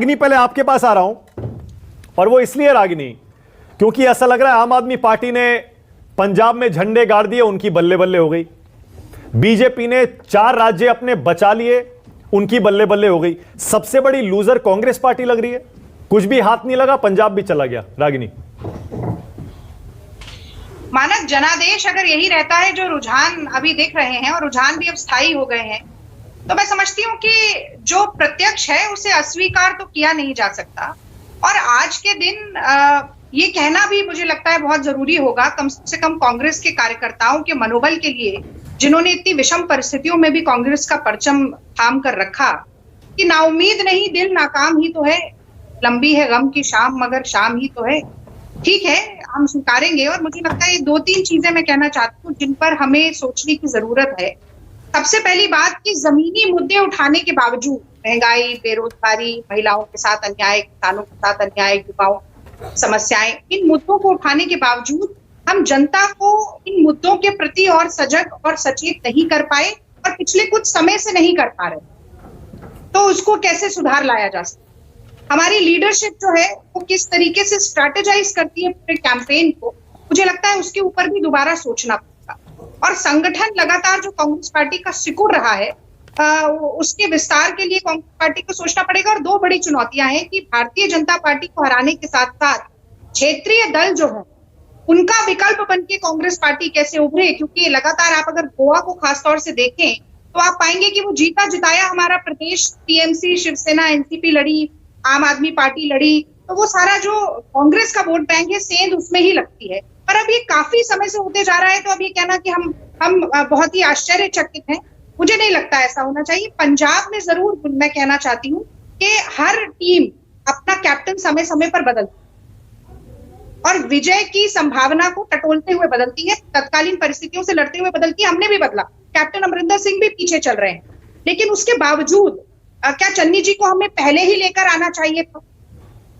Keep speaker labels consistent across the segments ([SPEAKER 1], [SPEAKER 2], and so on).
[SPEAKER 1] रागिनी, पहले आपके पास आ रहा हूं, और वो इसलिए रागिनी क्योंकि ऐसा लग रहा है आम आदमी पार्टी ने पंजाब में झंडे गाड़ दिए, उनकी बल्ले बल्ले हो गई। बीजेपी ने 4 राज्य अपने बचा लिए, उनकी बल्ले बल्ले हो गई। सबसे बड़ी लूजर कांग्रेस पार्टी लग रही है, कुछ भी हाथ नहीं लगा, पंजाब भी चला गया। रागिनी,
[SPEAKER 2] मानक जनादेश अगर यही रहता है जो रुझान अभी देख रहे हैं, और रुझान भी अब स्थायी हो गए हैं, तो मैं समझती हूँ कि जो प्रत्यक्ष है उसे अस्वीकार तो किया नहीं जा सकता। और आज के दिन ये कहना भी मुझे लगता है बहुत जरूरी होगा, कम से कम कांग्रेस के कार्यकर्ताओं के मनोबल के लिए, जिन्होंने इतनी विषम परिस्थितियों में भी कांग्रेस का परचम थाम कर रखा, कि नाउमीद नहीं दिल नाकाम ही तो है, लंबी है गम की शाम मगर शाम ही तो है। ठीक है, हम स्वीकारेंगे। और मुझे लगता है ये 2-3 चीजें मैं कहना चाहती हूँ जिन पर हमें सोचने की जरूरत है। सबसे पहली बात कि जमीनी मुद्दे उठाने के बावजूद, महंगाई, बेरोजगारी, महिलाओं के साथ अन्याय, किसानों के साथ अन्याय, युवाओं समस्याएं, इन मुद्दों को उठाने के बावजूद हम जनता को इन मुद्दों के प्रति और सजग और सचेत नहीं कर पाए, और पिछले कुछ समय से नहीं कर पा रहे। तो उसको कैसे सुधार लाया जा सकता? हमारी लीडरशिप जो है वो किस तरीके से स्ट्रैटेजाइज करती है पूरे कैंपेन को, मुझे लगता है उसके ऊपर भी दोबारा सोचना पड़ेगा। और संगठन लगातार जो कांग्रेस पार्टी का सिकुड़ रहा है, उसके विस्तार के लिए कांग्रेस पार्टी को सोचना पड़ेगा। और 2 बड़ी चुनौतियां हैं कि भारतीय जनता पार्टी को हराने के साथ साथ क्षेत्रीय दल जो है उनका विकल्प बन के कांग्रेस पार्टी कैसे उभरे। क्योंकि लगातार आप अगर गोवा को खासतौर से देखें तो आप पाएंगे कि वो जीता जिताया हमारा प्रदेश, टीएमसी, शिवसेना, एनसीपी लड़ी, आम आदमी पार्टी लड़ी, तो वो सारा जो कांग्रेस का वोट बैंक है सेंध उसमें ही लगती है। पर अब ये काफी समय से होते जा रहा है, तो अब ये कहना कि हम बहुत ही आश्चर्यचकित हैं, मुझे नहीं लगता ऐसा होना चाहिए। पंजाब में जरूर मैं कहना चाहती हूँ कि हर टीम अपना कैप्टन समय समय पर बदलती है और विजय की संभावना को टटोलते हुए बदलती है, तत्कालीन परिस्थितियों से लड़ते हुए बदलती है। हमने भी बदला, कैप्टन अमरिंदर सिंह भी पीछे चल रहे हैं, लेकिन उसके बावजूद क्या चन्नी जी को हमें पहले ही लेकर आना चाहिए था?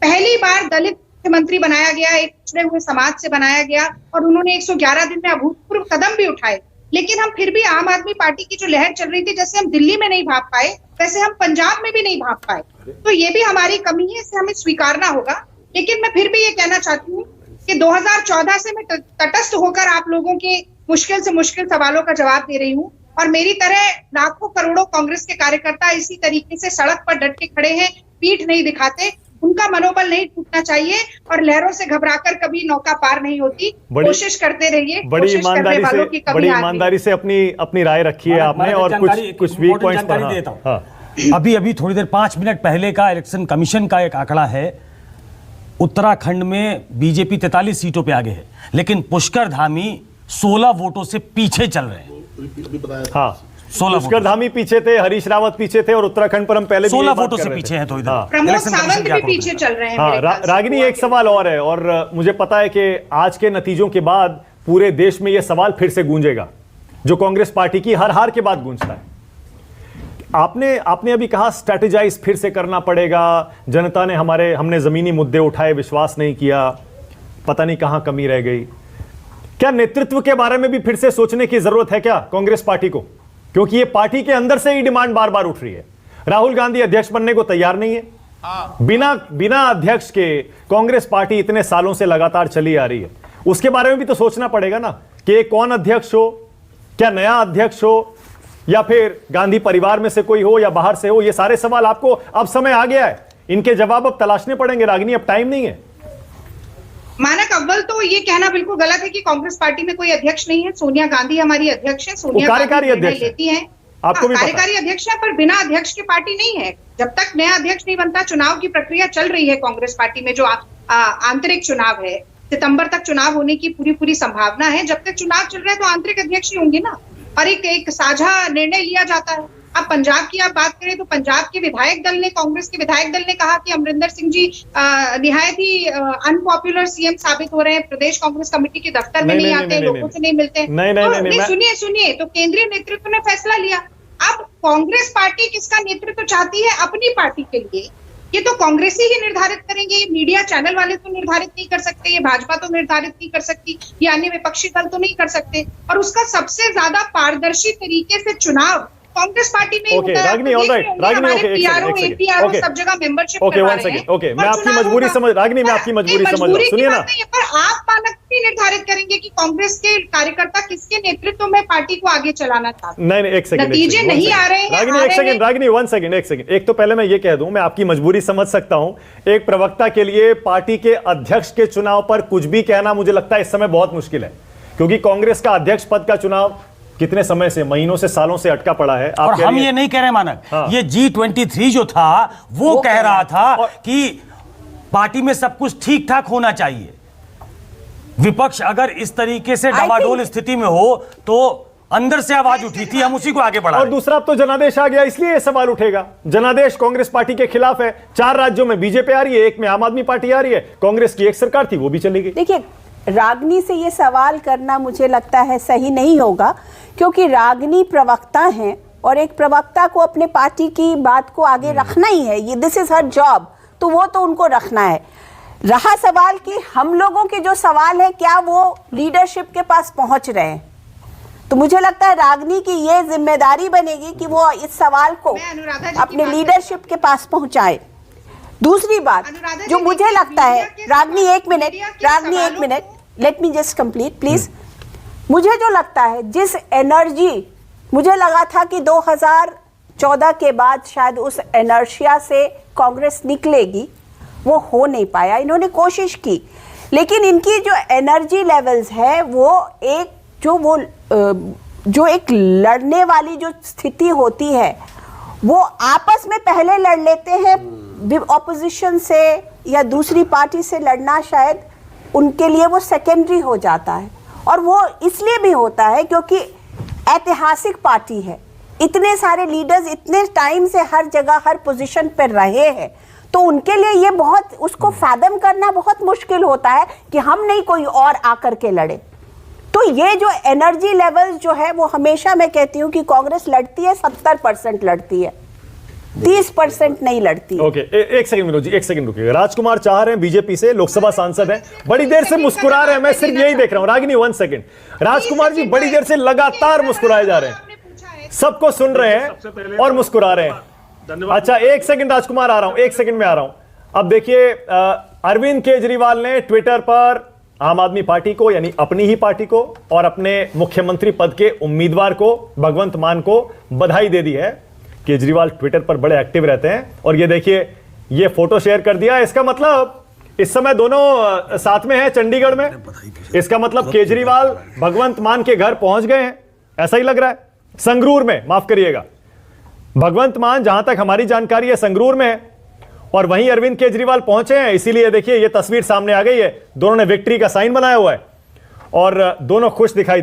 [SPEAKER 2] पहली बार दलित मुख्यमंत्री बनाया गया, एक पिछड़े हुए समाज से बनाया गया, और उन्होंने 111 दिन में अभूतपूर्व कदम भी उठाए, लेकिन हम फिर भी आम आदमी पार्टी की जो लहर चल रही थी, जैसे हम दिल्ली में नहीं भाग पाए वैसे हम पंजाब में भी नहीं भाग पाए। तो ये भी हमारी कमी है, इसे हमें स्वीकारना होगा। लेकिन मैं फिर भी ये कहना चाहती हूँ कि 2014 से मैं तटस्थ होकर आप लोगों के मुश्किल से मुश्किल सवालों का जवाब दे रही हूँ, और मेरी तरह लाखों करोड़ों कांग्रेस के कार्यकर्ता इसी तरीके से सड़क पर डट के खड़े हैं, पीठ नहीं दिखाते। उनका मनोबल नहीं टूटना चाहिए, और लहरों से घबराकर कभी नौका पार नहीं होती। कोशिश करते रहिए,
[SPEAKER 1] बड़ी ईमानदारी से अपनी राय रखी है आपने, और कुछ वीक पॉइंट्स पर देता हूं।
[SPEAKER 3] अभी थोड़ी देर 5 मिनट पहले का इलेक्शन कमीशन का एक आंकड़ा है, उत्तराखंड में बीजेपी 43 सीटों पे आगे है, लेकिन पुष्कर धामी 16 वोटों से पीछे चल रहे हैं।
[SPEAKER 1] हाँ, पुष्कर धामी पीछे थे, हरीश रावत पीछे थे, और उत्तराखंड पर हम पहले
[SPEAKER 3] 16 वोटों से पीछे हैं। तो इधर
[SPEAKER 2] प्रमोद सावंत भी पीछे चल रहे हैं।
[SPEAKER 1] हाँ, रागिनी, एक सवाल और है, और मुझे पता है कि आज के नतीजों के बाद पूरे देश में यह सवाल फिर से गूंजेगा, जो कांग्रेस पार्टी की हर हार के बाद गूंजता है। आपने अभी कहा स्ट्रेटेजाइज फिर से करना पड़ेगा, जनता ने हमने जमीनी मुद्दे उठाए, विश्वास नहीं किया, पता नहीं कहां कमी रह गई। क्या नेतृत्व के बारे में भी फिर से सोचने की जरूरत है क्या कांग्रेस पार्टी को? क्योंकि ये पार्टी के अंदर से ही डिमांड बार बार उठ रही है। राहुल गांधी अध्यक्ष बनने को तैयार नहीं है। बिना अध्यक्ष के कांग्रेस पार्टी इतने सालों से लगातार चली आ रही है, उसके बारे में भी तो सोचना पड़ेगा ना कि कौन अध्यक्ष हो, क्या नया अध्यक्ष हो, या फिर गांधी परिवार में से कोई हो या बाहर से हो। ये सारे सवाल आपको अब समय आ गया है, इनके जवाब अब तलाशने पड़ेंगे। रागिनी, अब टाइम नहीं है।
[SPEAKER 2] मानक, अव्वल तो ये कहना बिल्कुल गलत है कि कांग्रेस पार्टी में कोई अध्यक्ष नहीं है। सोनिया गांधी हमारी अध्यक्ष है, सोनिया
[SPEAKER 1] कार्यकारी अध्यक्ष
[SPEAKER 2] लेती हैं, आपको भी कार्यकारी अध्यक्ष है, पर बिना अध्यक्ष की पार्टी नहीं है। जब तक नया अध्यक्ष नहीं बनता, चुनाव की प्रक्रिया चल रही है कांग्रेस पार्टी में, जो आंतरिक चुनाव है, सितंबर तक चुनाव होने की पूरी संभावना है। जब तक चुनाव चल रहे हैं तो आंतरिक अध्यक्ष ही होंगे ना, और एक साझा निर्णय लिया जाता है। अब पंजाब की आप बात करें तो पंजाब के विधायक दल ने, कांग्रेस के विधायक दल ने कहा कि अमरिंदर सिंह जी निहायत ही अनपॉपुलर सीएम साबित हो रहे हैं, प्रदेश कांग्रेस कमेटी के दफ्तर में नहीं आते, लोगों से नहीं मिलते। सुनिए, तो केंद्रीय नेतृत्व ने फैसला लिया। अब कांग्रेस पार्टी किसका नेतृत्व चाहती है अपनी पार्टी के लिए, ये तो कांग्रेस ही निर्धारित करेंगे। ये मीडिया चैनल वाले तो निर्धारित नहीं कर सकते, ये भाजपा तो निर्धारित नहीं कर सकती, ये अन्य विपक्षी दल तो नहीं कर सकते। और उसका सबसे ज्यादा पारदर्शी तरीके से चुनाव कांग्रेस पार्टी में ही
[SPEAKER 1] ओके,
[SPEAKER 2] होता है।
[SPEAKER 1] रागिनी,
[SPEAKER 2] आप
[SPEAKER 1] ऑल
[SPEAKER 2] देख
[SPEAKER 1] राइट,
[SPEAKER 2] रहे होंगे,
[SPEAKER 1] रागिनी,
[SPEAKER 2] हमारे
[SPEAKER 1] ओके, एक
[SPEAKER 2] PRO,
[SPEAKER 1] सेकंड,
[SPEAKER 2] APRO
[SPEAKER 1] ओके,
[SPEAKER 2] सब जगह मेंबरशिप
[SPEAKER 1] ओके,
[SPEAKER 2] करवा
[SPEAKER 1] वन
[SPEAKER 2] रहे
[SPEAKER 1] सेकंड,
[SPEAKER 2] हैं।
[SPEAKER 1] ओके, मैं
[SPEAKER 2] पर
[SPEAKER 1] आपकी
[SPEAKER 2] चुनावों
[SPEAKER 1] मजबूरी
[SPEAKER 2] का-
[SPEAKER 1] समझ, रागिनी, मैं आपकी
[SPEAKER 2] नहीं,
[SPEAKER 1] मजबूरी समझ रहा हूं,
[SPEAKER 2] मजबूरी की
[SPEAKER 1] सुनिए
[SPEAKER 2] बात
[SPEAKER 1] ना।
[SPEAKER 2] नहीं है, पर आप मानक भी निर्धारित करेंगे कि कांग्रेस के कार्यकर्ता किसके नेतृत्व में पार्टी को आगे चलाना चाहते हैं।
[SPEAKER 1] नहीं नहीं, एक सेकंड,
[SPEAKER 2] नतीजे
[SPEAKER 1] एक सेकंड,
[SPEAKER 2] नहीं
[SPEAKER 1] वन
[SPEAKER 2] आ
[SPEAKER 1] सेकंड।
[SPEAKER 2] रहे हैं,
[SPEAKER 1] रागिनी,
[SPEAKER 2] आ
[SPEAKER 1] एक
[SPEAKER 2] रहे
[SPEAKER 1] सेकंड,
[SPEAKER 2] हैं।
[SPEAKER 1] रागिनी, वन सेकंड, एक सेकंड। एक तो पहले मैं ये कह दूं, मैं आपकी मजबूरी समझ सकता हूं। एक प्रवक्ता के लिए पार्टी के अध्यक्ष के चुनाव पर कुछ भी कहना मुझे लगता है इस समय बहुत मुश्किल है, क्योंकि कांग्रेस का अध्यक्ष पद का चुनाव कितने समय से, महीनों से, सालों से अटका पड़ा है। आप
[SPEAKER 3] और
[SPEAKER 1] कह
[SPEAKER 3] हम
[SPEAKER 1] रही
[SPEAKER 3] ये
[SPEAKER 1] हैं-
[SPEAKER 3] नहीं कह रहे मानक,
[SPEAKER 1] हाँ।
[SPEAKER 3] ये G23 जो था वो कह रहा था कि पार्टी में सब कुछ ठीक ठाक होना चाहिए। विपक्ष अगर इस तरीके से डबाडोल स्थिति में हो तो अंदर से आवाज उठी थी, हम उसी को आगे बढ़ा
[SPEAKER 1] और
[SPEAKER 3] रहे हैं।
[SPEAKER 1] दूसरा, अब तो जनादेश आ गया, इसलिए यह सवाल उठेगा। जनादेश कांग्रेस पार्टी के खिलाफ है। 4 राज्यों में बीजेपी आ रही है, एक में आम आदमी पार्टी आ रही है। कांग्रेस की एक सरकार थी, वो भी चली गई।
[SPEAKER 4] देखिए, रागनी से ये सवाल करना मुझे लगता है सही नहीं होगा, क्योंकि रागनी प्रवक्ता हैं और एक प्रवक्ता को अपने पार्टी की बात को आगे रखना ही है, ये दिस इज हर जॉब, तो वो तो उनको रखना है। रहा सवाल कि हम लोगों के जो सवाल है क्या वो लीडरशिप के पास पहुंच रहे हैं, तो मुझे लगता है रागनी की ये जिम्मेदारी बनेगी कि वो इस सवाल को
[SPEAKER 2] मैं अनुराधा जी की
[SPEAKER 4] अपने
[SPEAKER 2] बात
[SPEAKER 4] लीडरशिप के पास पहुंचाए। दूसरी बात
[SPEAKER 2] अनुराधा
[SPEAKER 4] जो
[SPEAKER 2] जी,
[SPEAKER 4] मुझे
[SPEAKER 2] देखिए,
[SPEAKER 4] लगता है,
[SPEAKER 2] मीडिया के
[SPEAKER 4] रागनी
[SPEAKER 2] सवाल-
[SPEAKER 4] एक मिनट,
[SPEAKER 2] मीडिया के
[SPEAKER 4] रागनी एक
[SPEAKER 2] सवालों
[SPEAKER 4] minute, let me just complete please. मुझे जो लगता है, जिस एनर्जी मुझे लगा था कि 2014 के बाद शायद उस एनर्शिया से कांग्रेस निकलेगी, वो हो नहीं पाया। इन्होंने कोशिश की, लेकिन इनकी जो एनर्जी लेवल्स है वो एक जो एक लड़ने वाली जो स्थिति होती है वो आपस में पहले लड़ लेते हैं, ऑपोजिशन से या दूसरी पार्टी से लड़ना शायद उनके लिए वो सेकेंडरी हो जाता है। और वो इसलिए भी होता है क्योंकि ऐतिहासिक पार्टी है, इतने सारे लीडर्स इतने टाइम से हर जगह हर पोजीशन पर रहे हैं, तो उनके लिए ये बहुत, उसको फैदम करना बहुत मुश्किल होता है कि हम नहीं कोई और आकर के लड़े। तो ये जो एनर्जी लेवल्स जो है वो हमेशा मैं कहती हूँ कि कांग्रेस लड़ती है 70% लड़ती है, 30% नहीं लड़ती।
[SPEAKER 1] ओके, एक सेकंड विनोद जी, एक सेकंड रुकिएगा। राजकुमार चाह रहे हैं बीजेपी से, लोकसभा सांसद हैं, बड़ी देर से मुस्कुरा रहे हैं, मैं सिर्फ यही देख रहा हूं। रागिनी, 1 सेकंड। राजकुमार जी बड़ी देर से लगातार मुस्कुराए जा रहे हैं, सबको सुन रहे हैं और मुस्कुरा रहे हैं। अच्छा, एक सेकंड राजकुमार, आ रहा हूं, एक सेकंड में आ रहा हूं। अब देखिए, अरविंद केजरीवाल ने ट्विटर पर आम आदमी पार्टी को, यानी अपनी ही पार्टी को और अपने मुख्यमंत्री पद के उम्मीदवार को, भगवंत मान को बधाई दे दी है। केजरीवाल ट्विटर पर बड़े एक्टिव रहते हैं और ये देखिए, ये फोटो शेयर कर दिया। इसका मतलब इस समय दोनों साथ में हैं चंडीगढ़ में। इसका मतलब केजरीवाल भगवंत मान के घर पहुंच गए हैं, ऐसा ही लग रहा है। संगरूर में, माफ करिएगा, भगवंत मान जहां तक हमारी जानकारी है संगरूर में है, और वहीं अरविंद केजरीवाल पहुंचे हैं। इसीलिए देखिए, ये तस्वीर सामने आ गई है, दोनों ने विक्ट्री का साइन बनाया हुआ है और दोनों खुश दिखाई